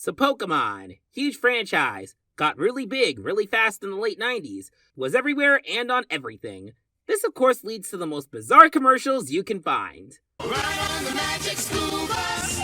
So Pokémon, huge franchise, got really big really fast in the late 90s, was everywhere and on everything. This of course leads to the most bizarre commercials you can find. Right on the magic school bus.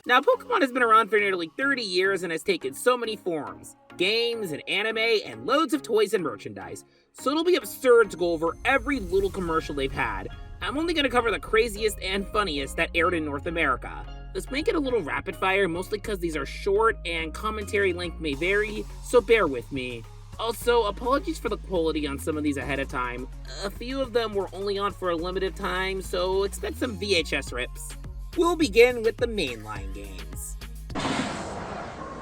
Now Pokémon has been around for nearly 30 years and has taken so many forms. Games and anime and loads of toys and merchandise. So it'll be absurd to go over every little commercial they've had. I'm only going to cover the craziest and funniest that aired in North America. Let's make it a little rapid fire, mostly because these are short and commentary length may vary, so bear with me. Also, apologies for the quality on some of these ahead of time. A few of them were only on for a limited time, so expect some VHS rips. We'll begin with the mainline games.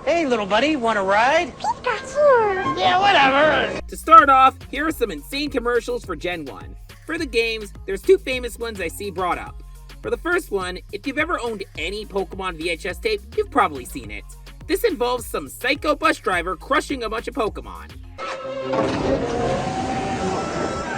Hey, little buddy, want a ride? Yeah, whatever. To start off, here are some insane commercials for Gen 1. For the games, there's two famous ones I see brought up. For the first one, if you've ever owned any Pokemon VHS tape, you've probably seen it. This involves some psycho bus driver crushing a bunch of Pokemon.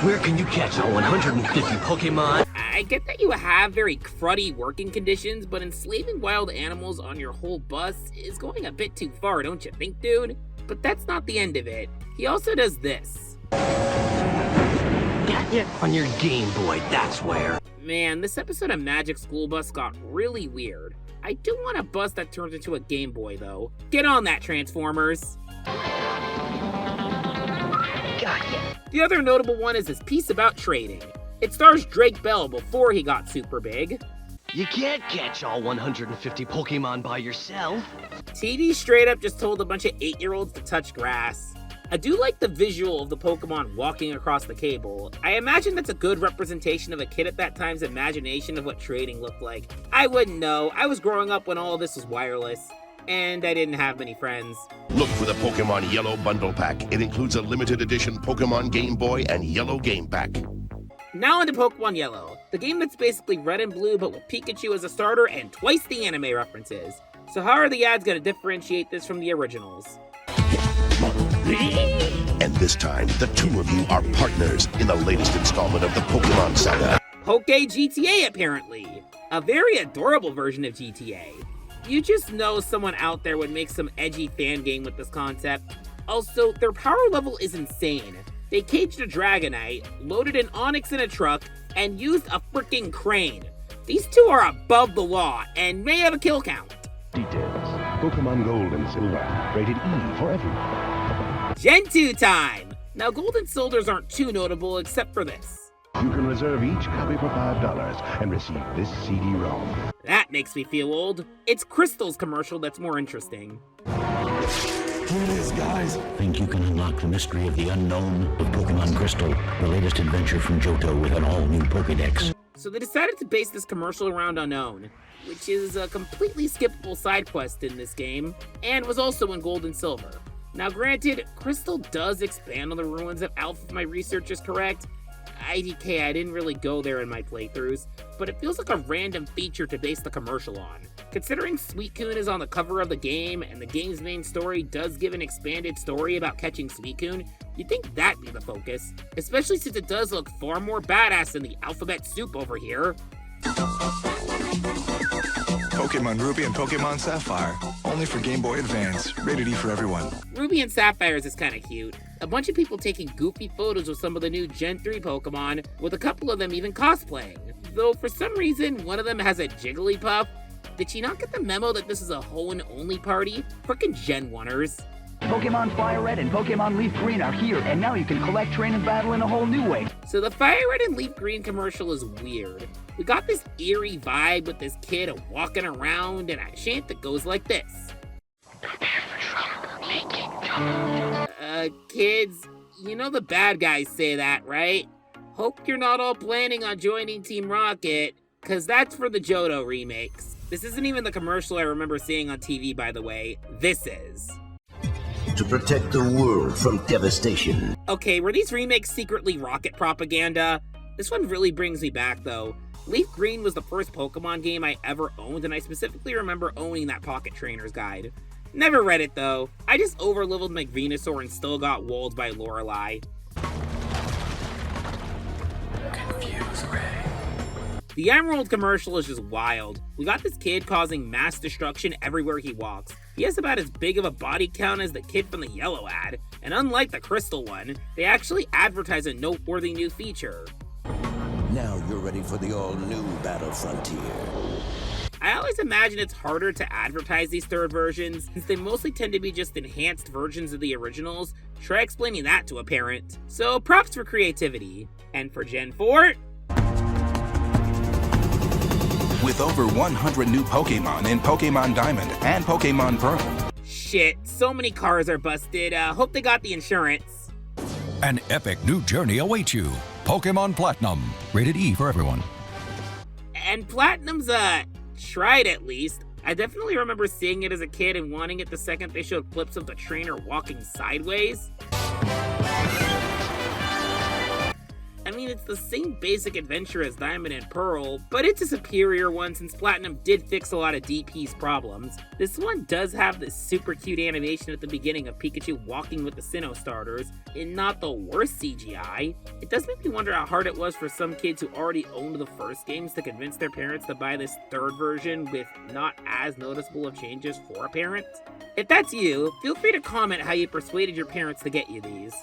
Where can you catch all 150 Pokemon? I get that you have very cruddy working conditions, but enslaving wild animals on your whole bus is going a bit too far, don't you think, dude? But that's not the end of it. He also does this. Got you on your Game Boy, that's where. Man, this episode of Magic School Bus got really weird. I do want a bus that turns into a Game Boy, though. Get on that, Transformers! Got ya. The other notable one is his piece about trading. It stars Drake Bell before he got super big. You can't catch all 150 Pokemon by yourself. TV straight up just told a bunch of 8-year-olds to touch grass. I do like the visual of the Pokemon walking across the cable. I imagine that's a good representation of a kid at that time's imagination of what trading looked like. I wouldn't know. I was growing up when all of this was wireless, and I didn't have many friends. Look for the Pokémon Yellow Bundle Pack. It includes a limited edition Pokémon Game Boy and Yellow Game Pack. Now into Pokémon Yellow, the game that's basically red and blue but with Pikachu as a starter and twice the anime references. So how are the ads going to differentiate this from the originals? And this time, the two of you are partners in the latest installment of the Pokémon saga. Poke GTA, apparently. A very adorable version of GTA. You just know someone out there would make some edgy fan game with this concept. Also, their power level is insane. They caged a Dragonite, loaded an Onix in a truck, and used a freaking crane. These two are above the law and may have a kill count. Details. Pokemon Gold and Silver. Rated E for everyone. Gen 2 time! Now Gold and Silvers aren't too notable except for this. You can reserve each copy for $5 and receive this CD-ROM. That makes me feel old. It's Crystal's commercial that's more interesting. Here it is, guys. Think you can unlock the mystery of the unknown with Pokemon Crystal, the latest adventure from Johto with an all-new Pokédex. So they decided to base this commercial around Unknown, which is a completely skippable side quest in this game, and was also in Gold and Silver. Now granted, Crystal does expand on the ruins of Alpha if my research is correct. IDK, I didn't really go there in my playthroughs, but it feels like a random feature to base the commercial on. Considering Suicune is on the cover of the game, and the game's main story does give an expanded story about catching Suicune, you'd think that'd be the focus, especially since it does look far more badass than the alphabet soup over here. Pokemon Ruby and Pokemon Sapphire. Only for Game Boy Advance. Rated E for everyone. Ruby and Sapphires is kinda cute. A bunch of people taking goofy photos of some of the new Gen 3 Pokemon, with a couple of them even cosplaying. Though for some reason, one of them has a Jigglypuff. Did she not get the memo that this is a Hoenn-only party? Frickin' Gen 1ers. Pokemon Fire Red and Pokemon Leaf Green are here, and now you can collect, train, and battle in a whole new way. So the Fire Red and Leaf Green commercial is weird. We got this eerie vibe with this kid walking around and a chant that goes like this. Kids, you know the bad guys say that, right? Hope you're not all planning on joining Team Rocket, cause that's for the Johto remakes. This isn't even the commercial I remember seeing on TV, by the way. This is. To protect the world from devastation. Okay, were these remakes secretly Rocket propaganda? This one really brings me back, though. Leaf Green was the first Pokemon game I ever owned, and I specifically remember owning that Pocket Trainer's Guide. Never read it, though. I just overleveled my Venusaur and still got walled by Lorelei. Confuse Ray. The Emerald commercial is just wild. We got this kid causing mass destruction everywhere he walks. He has about as big of a body count as the kid from the Yellow ad, and unlike the Crystal one, they actually advertise a noteworthy new feature. Now you're ready for the all-new Battle Frontier. I always imagine it's harder to advertise these third versions, since they mostly tend to be just enhanced versions of the originals. Try explaining that to a parent. So props for creativity. And for Gen 4, With over 100 new Pokémon in Pokémon Diamond and Pokémon Pearl. shit, so many cars are busted. Hope they got the insurance. An epic new journey awaits you. Pokémon Platinum. Rated E for everyone. And Platinum's, tried at least. I definitely remember seeing it as a kid and wanting it the second they showed clips of the trainer walking sideways. I mean, it's the same basic adventure as Diamond and Pearl, but it's a superior one since Platinum did fix a lot of DP's problems. This one does have this super cute animation at the beginning of Pikachu walking with the Sinnoh starters, and not the worst CGI. It does make me wonder how hard it was for some kids who already owned the first games to convince their parents to buy this third version with not as noticeable of changes for a parent. If that's you, feel free to comment how you persuaded your parents to get you these.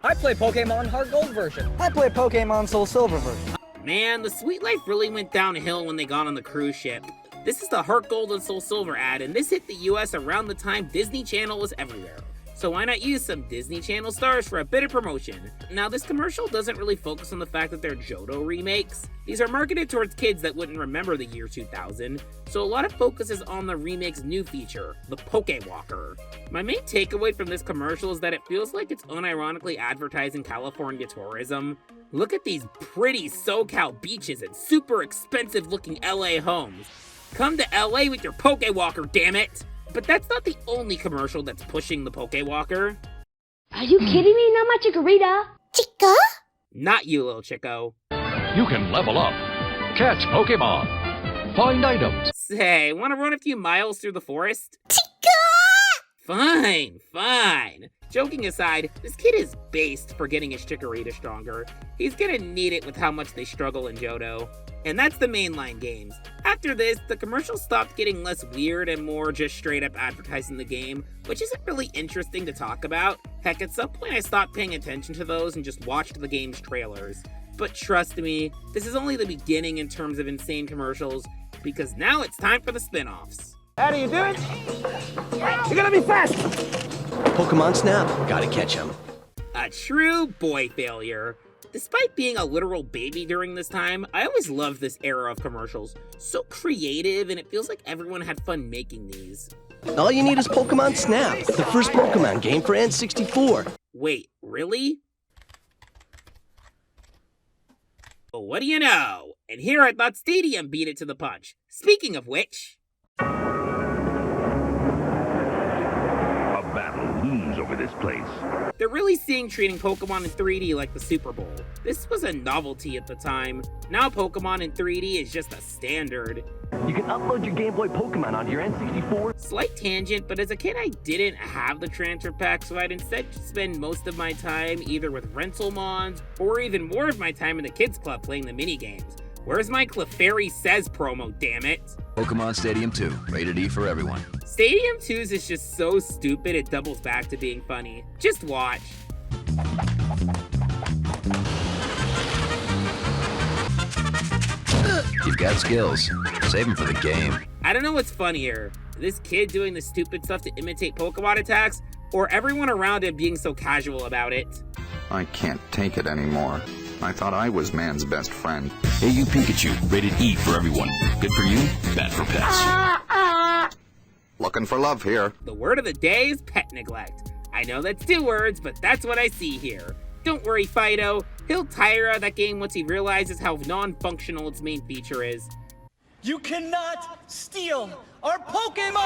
I play Pokemon Heart Gold version. I play Pokemon Soul Silver version. Man, the Sweet Life really went downhill when they got on the cruise ship. This is the Heart Gold and Soul Silver ad, and this hit the US around the time Disney Channel was everywhere. So why not use some Disney Channel stars for a bit of promotion? Now, this commercial doesn't really focus on the fact that they're Johto remakes. These are marketed towards kids that wouldn't remember the year 2000, so a lot of focus is on the remake's new feature, the Pokewalker. My main takeaway from this commercial is that it feels like it's unironically advertising California tourism. Look at these pretty SoCal beaches and super expensive looking LA homes. Come to LA with your Pokewalker, damn it! But that's not the only commercial that's pushing the Pokewalker. Are you kidding me? Not my Chikorita. Chica? Not you, little Chico. You can level up. Catch Pokémon. Find items. Say, wanna run a few miles through the forest? Chica! Fine. Joking aside, this kid is based for getting his Chikorita stronger. He's gonna need it with how much they struggle in Johto. And that's the mainline games. After this, the commercials stopped getting less weird and more just straight up advertising the game, which isn't really interesting to talk about. Heck, at some point I stopped paying attention to those and just watched the game's trailers. But trust me, this is only the beginning in terms of insane commercials, because now it's time for the spin-offs. How do you do it? You're gonna be fast! Pokemon Snap. Gotta catch him. A true boy failure. Despite being a literal baby during this time, I always loved this era of commercials. So creative, and it feels like everyone had fun making these. All you need is Pokemon Snap, the first Pokemon game for N64. Wait, really? Well, what do you know? And here I thought Stadium beat it to the punch. Speaking of which... A battle looms over this place. They're really seeing treating Pokemon in 3D like the Super Bowl. This was a novelty at the time. Now Pokemon in 3D is just a standard. You can upload your Game Boy Pokemon onto your N64. Slight tangent, but as a kid I didn't have the transfer pack, so I'd instead spend most of my time either with rental mons, or even more of my time in the kids club playing the mini games. Where's my Clefairy Says promo, damn it? Pokemon Stadium 2, rated E for everyone. Stadium 2's is just so stupid it doubles back to being funny. Just watch. You've got skills. Save them for the game. I don't know what's funnier, this kid doing the stupid stuff to imitate Pokemon attacks, or everyone around him being so casual about it. I can't take it anymore. I thought I was man's best friend. Hey, you Pikachu, rated E for everyone. Good for you, bad for pets. Looking for love here. The word of the day is pet neglect. I know that's 2 words, but that's what I see here. Don't worry, Fido. He'll tire out of that game once he realizes how non-functional its main feature is. You cannot steal our Pokemon!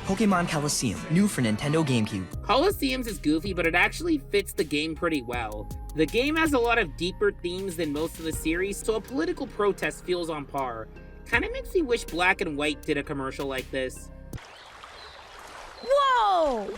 Pokemon Coliseum, new for Nintendo GameCube. Coliseums is goofy, but it actually fits the game pretty well. The game has a lot of deeper themes than most of the series, so a political protest feels on par. Kinda makes me wish Black and White did a commercial like this. Whoa!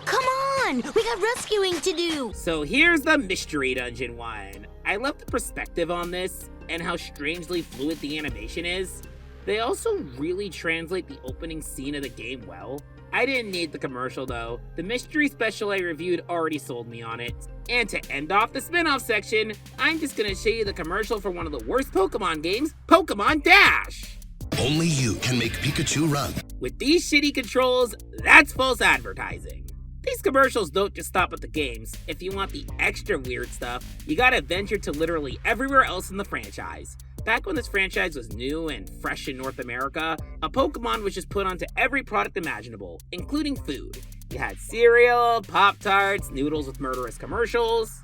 Come on! We got rescuing to do! So here's the Mystery Dungeon one. I I love the perspective on this and how strangely fluid the animation is. They also really translate the opening scene of the game well. I didn't need the commercial though. The mystery special I reviewed already sold me on it. And to end off the spin-off section, I'm just gonna show you the commercial for one of the worst Pokemon games, Pokemon Dash! Only you can make Pikachu run. With these shitty controls, that's false advertising. These commercials don't just stop at the games. If you want the extra weird stuff, you gotta venture to literally everywhere else in the franchise. Back when this franchise was new and fresh in North America, a Pokemon was just put onto every product imaginable, including food. You had cereal, Pop-Tarts, noodles with murderous commercials.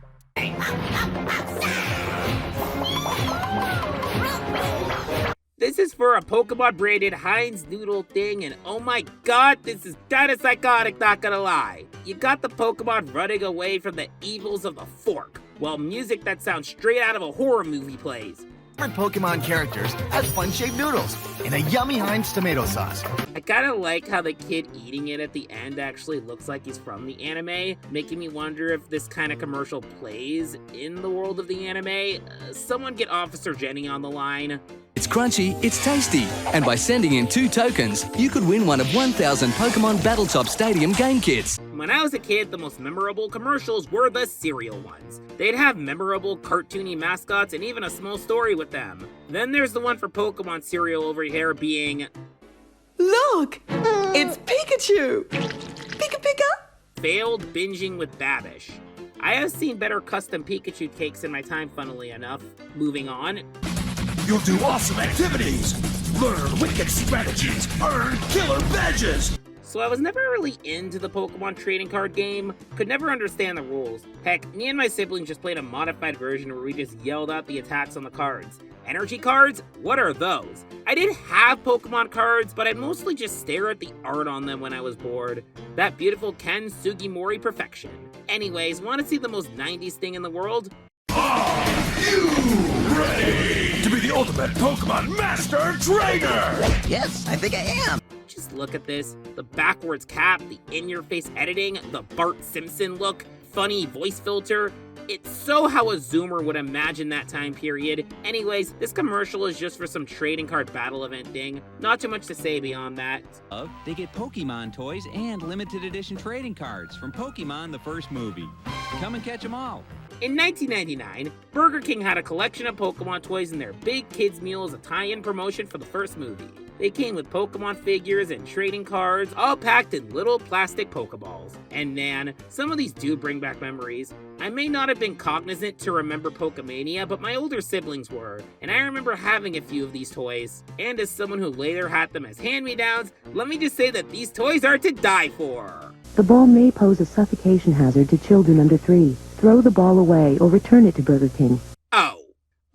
This is for a Pokemon branded Heinz noodle thing, and oh my god, this is kinda psychotic, not gonna lie. You got the Pokemon running away from the evils of the fork, while music that sounds straight out of a horror movie plays. Different Pokemon characters as fun-shaped noodles in a yummy Heinz tomato sauce. I kinda like how the kid eating it at the end actually looks like he's from the anime, making me wonder if this kind of commercial plays in the world of the anime. Someone get Officer Jenny on the line. It's crunchy, it's tasty, and by sending in 2 tokens, you could win one of 1,000 Pokemon Battletop Stadium game kits. When I was a kid, the most memorable commercials were the cereal ones. They'd have memorable cartoony mascots and even a small story with them. Then there's the one for Pokemon cereal over here being... Look! It's Pikachu! Pika Pika! Failed binging with Babish. I have seen better custom Pikachu cakes in my time, funnily enough. Moving on. You'll do awesome activities, learn wicked strategies, earn killer badges. So I was never really into the Pokemon trading card game, could never understand the rules. Heck, me and my siblings just played a modified version where we just yelled out the attacks on the cards. Energy cards? What are those? I did have Pokemon cards, but I'd mostly just stare at the art on them when I was bored. That beautiful Ken Sugimori perfection. Anyways, want to see the most 90s thing in the world? Are you ready to be the ultimate Pokemon Master Trainer? Yes, I think I am. Just look at this. The backwards cap, the in-your-face editing, the Bart Simpson look, funny voice filter. It's so how a Zoomer would imagine that time period. Anyways, this commercial is just for some trading card battle event thing. Not too much to say beyond that. They get Pokemon toys and limited edition trading cards from Pokemon the first movie. Come and catch them all. In 1999, Burger King had a collection of Pokemon toys in their Big Kids Meal as a tie-in promotion for the first movie. They came with Pokemon figures and trading cards, all packed in little plastic Pokeballs. And man, some of these do bring back memories. I may not have been cognizant to remember Pokemania, but my older siblings were, and I remember having a few of these toys. And as someone who later had them as hand-me-downs, let me just say that these toys are to die for. The ball may pose a suffocation hazard to children under 3. Throw the ball away or return it to Burger King. Oh.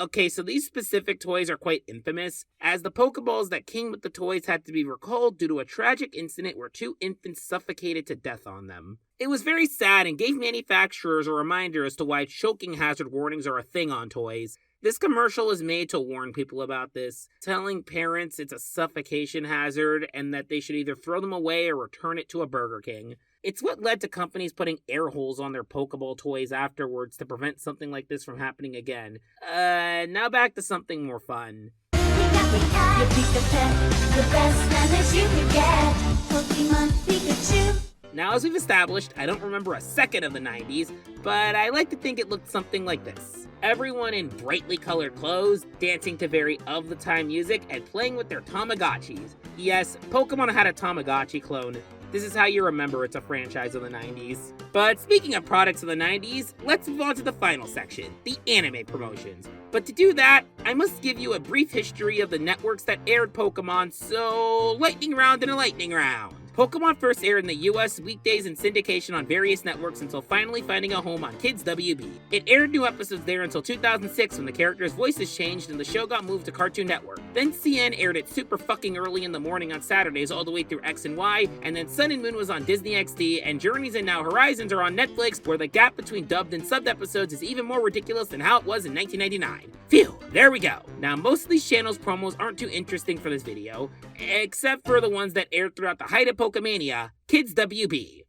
Okay, so these specific toys are quite infamous, as the Pokeballs that came with the toys had to be recalled due to a tragic incident where 2 infants suffocated to death on them. It was very sad and gave manufacturers a reminder as to why choking hazard warnings are a thing on toys. This commercial is made to warn people about this, telling parents it's a suffocation hazard and that they should either throw them away or return it to a Burger King. It's what led to companies putting air holes on their Pokeball toys afterwards to prevent something like this from happening again. Now back to something more fun. Your Pika Pet, the best manners you could get. Pokemon Pikachu. Now, as we've established, I don't remember a second of the 90s, but I like to think it looked something like this. Everyone in brightly colored clothes, dancing to very of-the-time music, and playing with their Tamagotchis. Yes, Pokemon had a Tamagotchi clone. This is how you remember it's a franchise of the 90s. But speaking of products of the 90s, let's move on to the final section, the anime promotions. But to do that, I must give you a brief history of the networks that aired Pokemon, so lightning round and a lightning round. Pokemon first aired in the US weekdays in syndication on various networks until finally finding a home on Kids WB. It aired new episodes there until 2006 when the characters' voices changed and the show got moved to Cartoon Network. Then CN aired it super fucking early in the morning on Saturdays all the way through X and Y, and then Sun and Moon was on Disney XD, and Journeys and Now Horizons are on Netflix, where the gap between dubbed and subbed episodes is even more ridiculous than how it was in 1999. Phew, there we go. Now most of these channels' promos aren't too interesting for this video, except for the ones that aired throughout the height of Pokemania, Kids WB.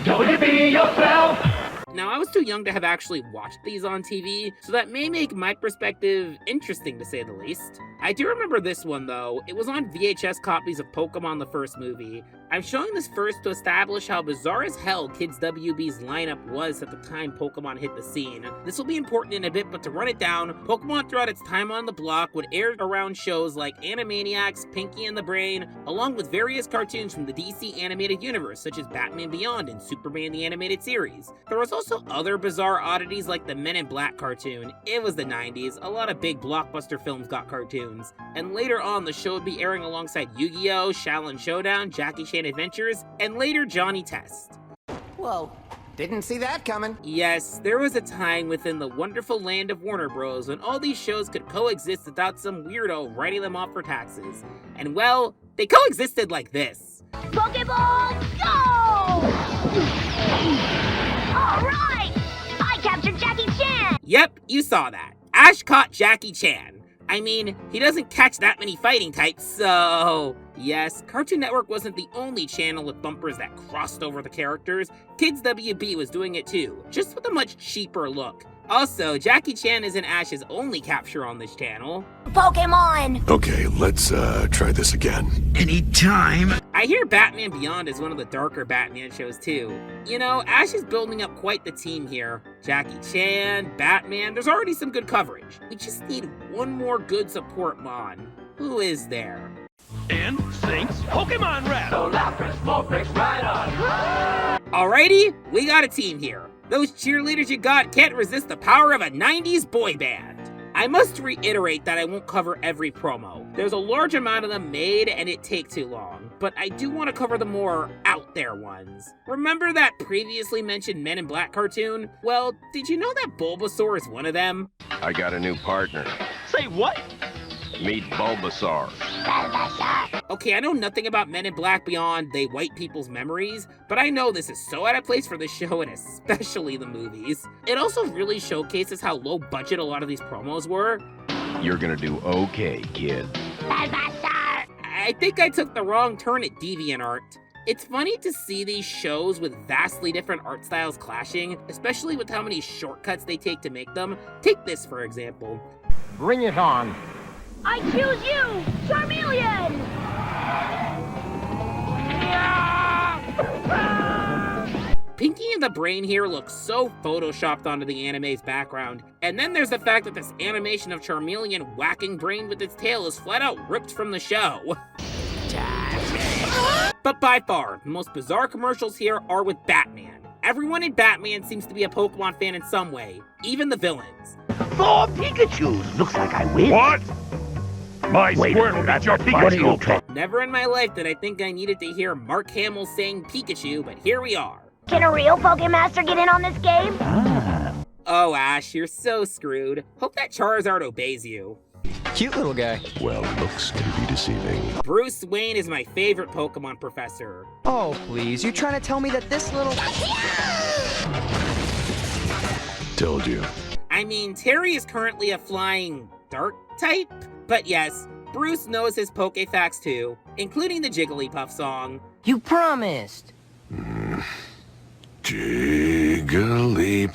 WB yourself! Now, I was too young to have actually watched these on TV, so that may make my perspective interesting to say the least. I do remember this one though. It was on VHS copies of Pokémon the first movie. I'm showing this first to establish how bizarre as hell Kids WB's lineup was at the time Pokémon hit the scene. This will be important in a bit, but to run it down, Pokémon throughout its time on the block would air around shows like Animaniacs, Pinky and the Brain, along with various cartoons from the DC animated universe, such as Batman Beyond and Superman the Animated Series. There was also other bizarre oddities like the Men in Black cartoon. It was the 90s, a lot of big blockbuster films got cartoons. And later on, the show would be airing alongside Yu-Gi-Oh!, Shaolin Showdown, Jackie Chan Adventures, and later Johnny Test. Whoa, didn't see that coming. Yes, there was a time within the wonderful land of Warner Bros. When all these shows could coexist without some weirdo writing them off for taxes. And well, they coexisted like this. Pokeball, go! Alright! I captured Jackie Chan! Yep, you saw that. Ash caught Jackie Chan. I mean, he doesn't catch that many fighting types, so... Yes, Cartoon Network wasn't the only channel with bumpers that crossed over the characters. Kids WB was doing it too, just with a much cheaper look. Also, Jackie Chan isn't Ash's only capture on this channel. Pokemon! Okay, let's try this again. Anytime. I hear Batman Beyond is one of the darker Batman shows too. You know, Ash is building up quite the team here. Jackie Chan, Batman, there's already some good coverage. We just need one more good support mon. Who is there? In syncs Pokemon rap. So Lapras, Vulpix, right on. Alrighty, we got a team here. Those cheerleaders you got can't resist the power of a 90s boy band. I must reiterate that I won't cover every promo. There's a large amount of them made and it'd take too long, but I do want to cover the more out there ones. Remember that previously mentioned Men in Black cartoon? Well, did you know that Bulbasaur is one of them? I got a new partner. Say what? Meet Bulbasaur. Okay, I know nothing about Men in Black beyond they wipe people's memories, but I know this is so out of place for the show and especially the movies. It also really showcases how low budget a lot of these promos were. You're gonna do okay, kid. I think I took the wrong turn at DeviantArt. It's funny to see these shows with vastly different art styles clashing, especially with how many shortcuts they take to make them. Take this, for example. Bring it on. I choose you, Charmeleon! Pinky and the Brain here looks so photoshopped onto the anime's background. And then there's the fact that this animation of Charmeleon whacking Brain with its tail is flat out ripped from the show. But by far, the most bizarre commercials here are with Batman. Everyone in Batman seems to be a Pokemon fan in some way, even the villains. 4 Pikachus! Looks like I win. What? My Squirtle beat your Pikachu! Never in my life did I think I needed to hear Mark Hamill saying Pikachu, but here we are. Can a real Pokemaster get in on this game? Oh, Ash, you're so screwed. Hope that Charizard obeys you. Cute little guy. Well, looks can be deceiving. Bruce Wayne is my favorite Pokemon professor. Oh, please. You trying to tell me that this little... Told you. I mean, Terry is currently a flying dark type? But yes, Bruce knows his Pokefacts too, including the Jigglypuff song. You promised. Jigglypuff,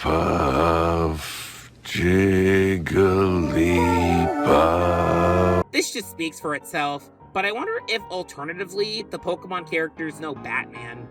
Jigglypuff. This just speaks for itself, but I wonder if alternatively, the Pokemon characters know Batman.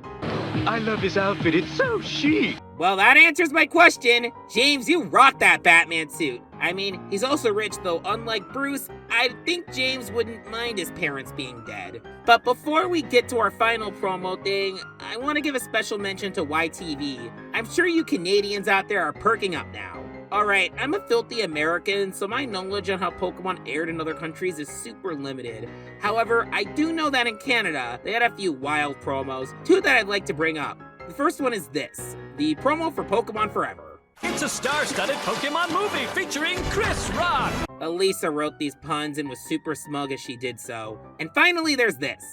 I love his outfit, it's so chic. Well, that answers my question. James, you rock that Batman suit. I mean, he's also rich, though unlike Bruce, I think James wouldn't mind his parents being dead. But before we get to our final promo thing, I want to give a special mention to YTV. I'm sure you Canadians out there are perking up now. Alright, I'm a filthy American, so my knowledge on how Pokemon aired in other countries is super limited. However, I do know that in Canada, they had a few wild promos, 2 that I'd like to bring up. The first one is this, the promo for Pokemon Forever. It's a star-studded Pokemon movie featuring Chris Rock. Elisa wrote these puns and was super smug as she did so. And finally, there's this.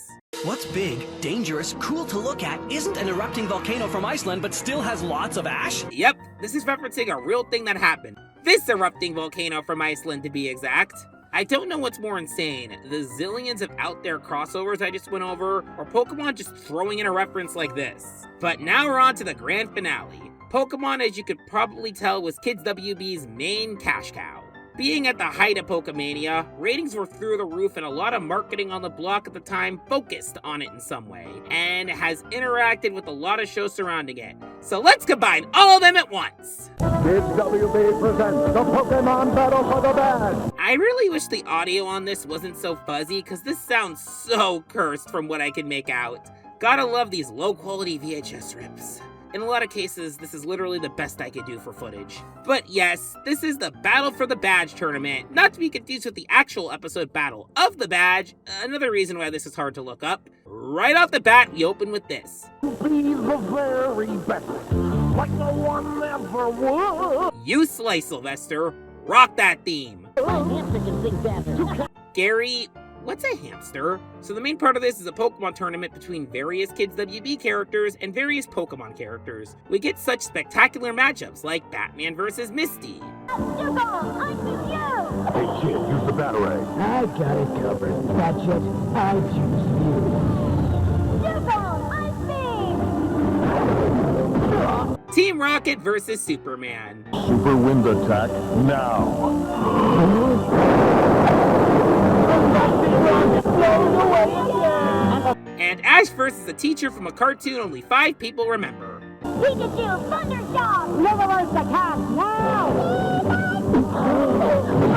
What's big, dangerous, cool to look at, isn't an erupting volcano from Iceland, but still has lots of ash? Yep, this is referencing a real thing that happened. This erupting volcano from Iceland, to be exact. I don't know what's more insane, the zillions of out there crossovers I just went over, or Pokemon just throwing in a reference like this. But now we're on to the grand finale. Pokemon, as you could probably tell, was Kids WB's main cash cow. Being at the height of Pokemania, ratings were through the roof and a lot of marketing on the block at the time focused on it in some way, and has interacted with a lot of shows surrounding it. So let's combine all of them at once! Kids WB presents the Pokemon Battle for the Badge! I really wish the audio on this wasn't so fuzzy, because this sounds so cursed from what I can make out. Gotta love these low-quality VHS rips. In a lot of cases, this is literally the best I could do for footage. But yes, this is the Battle for the Badge tournament, not to be confused with the actual episode Battle of the Badge, another reason why this is hard to look up. Right off the bat, we open with this. Be the very best, like no one ever would. You slay, Sylvester. Rock that theme. Gary, what's a hamster? So the main part of this is a Pokemon tournament between various Kids WB characters and various Pokemon characters. We get such spectacular matchups like Batman versus Misty. Hey kid, use the Batarang. I got it covered. That's it. I choose you. Team Rocket versus Superman. Super wind attack, now. And Ash versus a teacher from a cartoon only 5 people remember. Pikachu, Thundershock! Levelers attack now!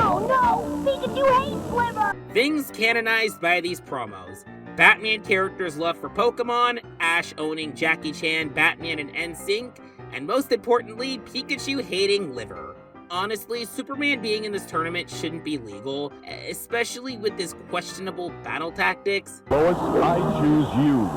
Oh no! Pikachu hates liver! Things canonized by these promos. Batman characters' love for Pokemon, Ash owning Jackie Chan, Batman, and NSYNC, and most importantly, Pikachu hating liver. Honestly, Superman being in this tournament shouldn't be legal, especially with his questionable battle tactics. Lois, I choose you.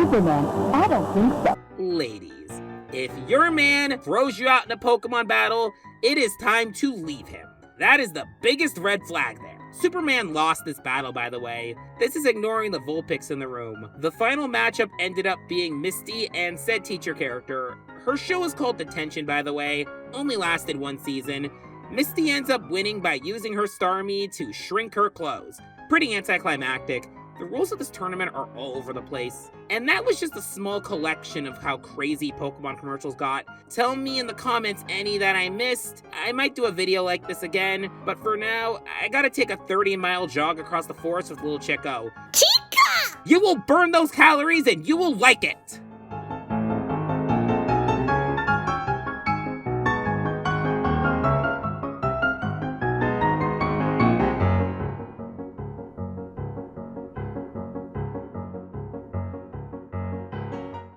Superman, I don't think so. Ladies, if your man throws you out in a Pokemon battle, it is time to leave him. That is the biggest red flag there. Superman lost this battle, by the way. This is ignoring the Vulpix in the room. The final matchup ended up being Misty and said teacher character. Her show is called Detention, by the way, only lasted 1 season. Misty ends up winning by using her Starmie to shrink her clothes. Pretty anticlimactic. The rules of this tournament are all over the place. And that was just a small collection of how crazy Pokemon commercials got. Tell me in the comments any that I missed. I might do a video like this again, but for now, I gotta take a 30-mile jog across the forest with little Chico. Chica! You will burn those calories and you will like it!